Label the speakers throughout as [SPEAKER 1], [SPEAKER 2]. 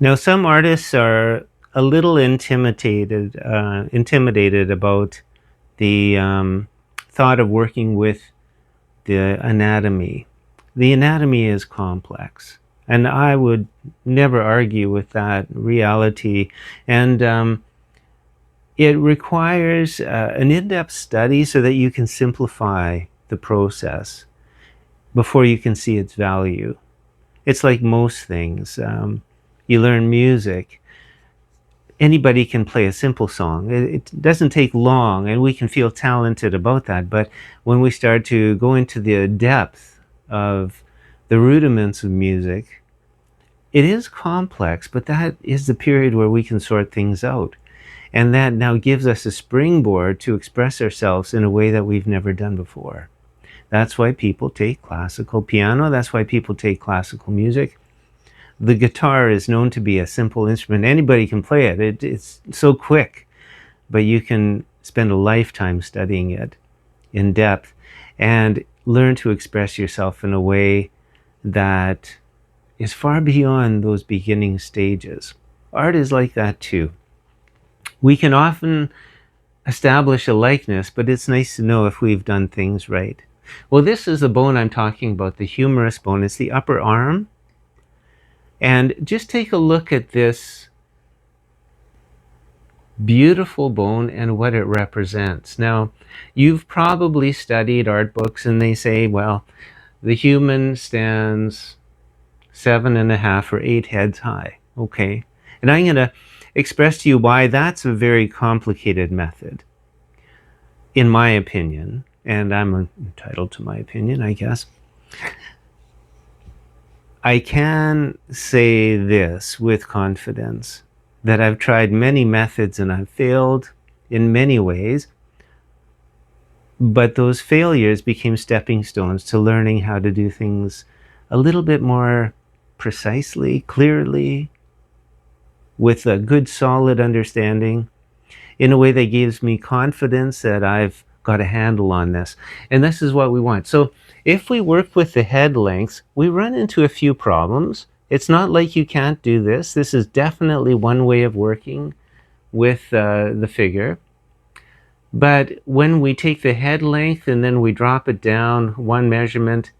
[SPEAKER 1] Now, some artists are a little intimidated about the thought of working with the anatomy. The anatomy is complex, and I would never argue with that reality. And it requires an in-depth study so that you can simplify the process before you can see its value. It's like most things. You learn music. Anybody can play a simple song. It doesn't take long, and we can feel talented about that. But when we start to go into the depth of the rudiments of music, it is complex, but that is the period where we can sort things out. And that now gives us a springboard to express ourselves in a way that we've never done before. That's why people take classical piano. That's why people take classical music. The guitar is known to be a simple instrument. Anybody can play it. It's so quick, but you can spend a lifetime studying it in depth and learn to express yourself in a way that is far beyond those beginning stages. Art is like that too. We can often establish a likeness, but it's nice to know if we've done things right. Well, this is the bone I'm talking about, the humerus bone. It's the upper arm. And just take a look at this beautiful bone and what it represents. Now, you've probably studied art books, and they say, well, the human stands 7.5 or 8 heads high. Okay. And I'm going to express to you why that's a very complicated method, in my opinion. And I'm entitled to my opinion, I guess. I can say this with confidence, that I've tried many methods and I've failed in many ways, but those failures became stepping stones to learning how to do things a little bit more precisely, clearly, with a good solid understanding, in a way that gives me confidence that I've got a handle on this. And this is what we want. So if we work with the head lengths, we run into a few problems. It's not like you can't do this. This is definitely one way of working with the figure. But when we take the head length and then we drop it down one measurement,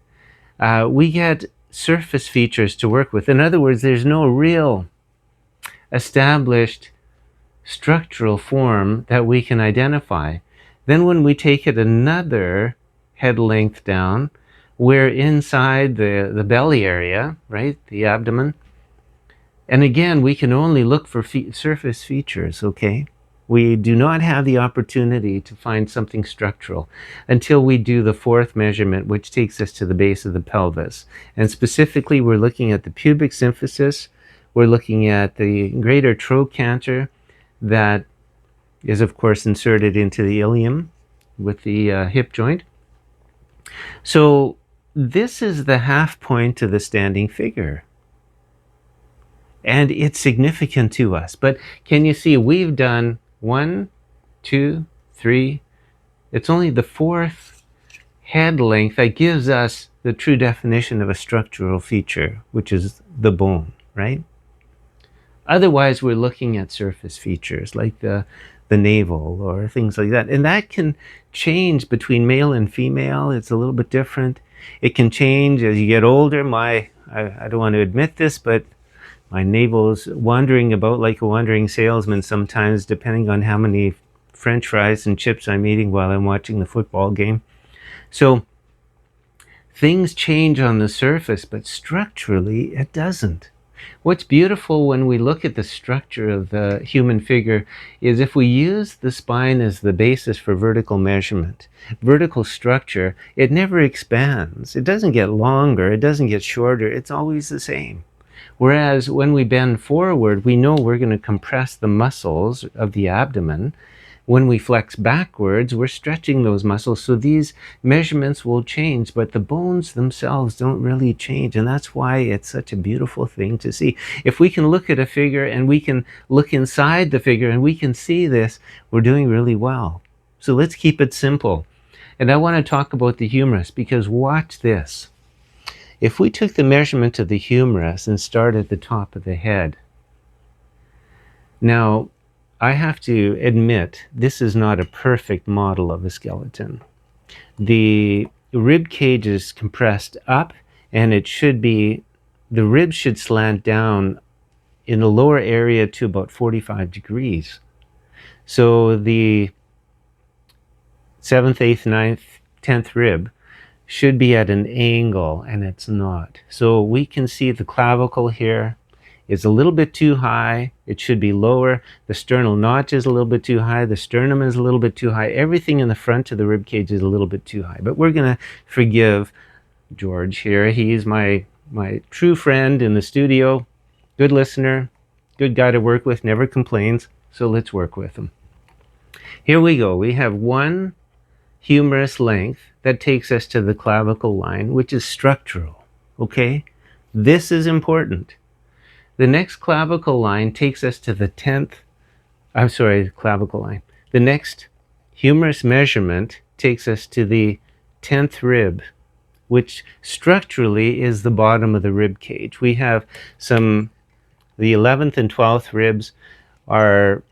[SPEAKER 1] we get surface features to work with. In other words, there's no real established structural form that we can identify. Then when we take it another head length down, we're inside the belly area, right? The abdomen. And again, we can only look for surface features, okay? We do not have the opportunity to find something structural until we do the fourth measurement, which takes us to the base of the pelvis. And specifically, we're looking at the pubic symphysis. We're looking at the greater trochanter that is, of course, inserted into the ilium with the hip joint. So this is the half point to the standing figure. And it's significant to us. But can you see, we've done 1, 2, 3. It's only the fourth head length that gives us the true definition of a structural feature, which is the bone, right? Otherwise, we're looking at surface features like the navel or things like that. And that can change between male and female. It's a little bit different. It can change as you get older. I don't want to admit this, but my navel's wandering about like a wandering salesman sometimes, depending on how many French fries and chips I'm eating while I'm watching the football game. So things change on the surface, but structurally it doesn't. What's beautiful when we look at the structure of the human figure is if we use the spine as the basis for vertical measurement, vertical structure, it never expands. It doesn't get longer. It doesn't get shorter. It's always the same. Whereas when we bend forward, we know we're going to compress the muscles of the abdomen. When we flex backwards, we're stretching those muscles. So these measurements will change, but the bones themselves don't really change. And that's why it's such a beautiful thing to see. If we can look at a figure and we can look inside the figure and we can see this, we're doing really well. So let's keep it simple. And I want to talk about the humerus, because watch this. If we took the measurement of the humerus and start at the top of the head, Now, I have to admit, this is not a perfect model of a skeleton. The rib cage is compressed up, and the ribs should slant down in the lower area to about 45 degrees. So the 7th, 8th, 9th, 10th rib should be at an angle, and it's not. So we can see the clavicle here is a little bit too high. It should be lower. The sternal notch is a little bit too high. The sternum is a little bit too high. Everything in the front of the rib cage is a little bit too high. But we're going to forgive George here. He's my true friend in the studio. Good listener. Good guy to work with. Never complains. So let's work with him. Here we go. We have one humerus length that takes us to the clavicle line, which is structural. Okay? This is important. The next clavicle line takes us to the 10th, clavicle line. The next humerus measurement takes us to the 10th rib, which structurally is the bottom of the rib cage. We have the 11th and 12th ribs are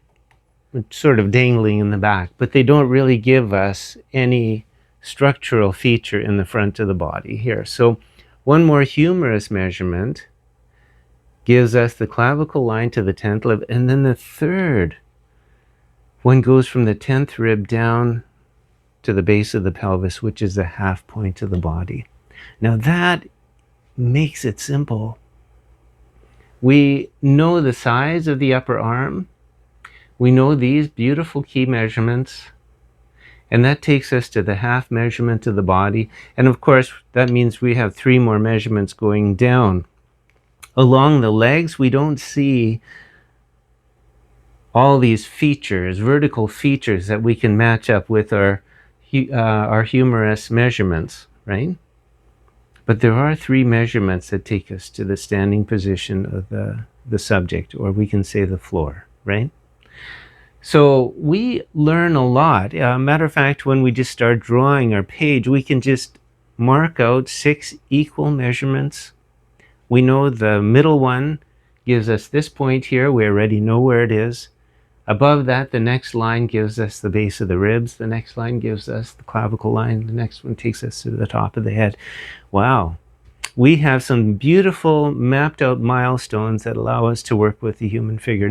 [SPEAKER 1] sort of dangling in the back, but they don't really give us any structural feature in the front of the body here. So one more humerus measurement gives us the clavicle line to the 10th rib, and then the third one goes from the 10th rib down to the base of the pelvis, which is the half point of the body. Now that makes it simple. We know the size of the upper arm. We know these beautiful key measurements, and that takes us to the half measurement of the body. And of course, that means we have 3 more measurements going down. Along the legs, we don't see all these features, vertical features that we can match up with our humerus measurements, right? But there are 3 measurements that take us to the standing position of the subject, or we can say the floor, right? So we learn a lot. Matter of fact, when we just start drawing our page, we can just mark out 6 equal measurements. We know the middle one gives us this point here. We already know where it is. Above that, the next line gives us the base of the ribs. The next line gives us the clavicle line. The next one takes us to the top of the head. Wow. We have some beautiful mapped out milestones that allow us to work with the human figure.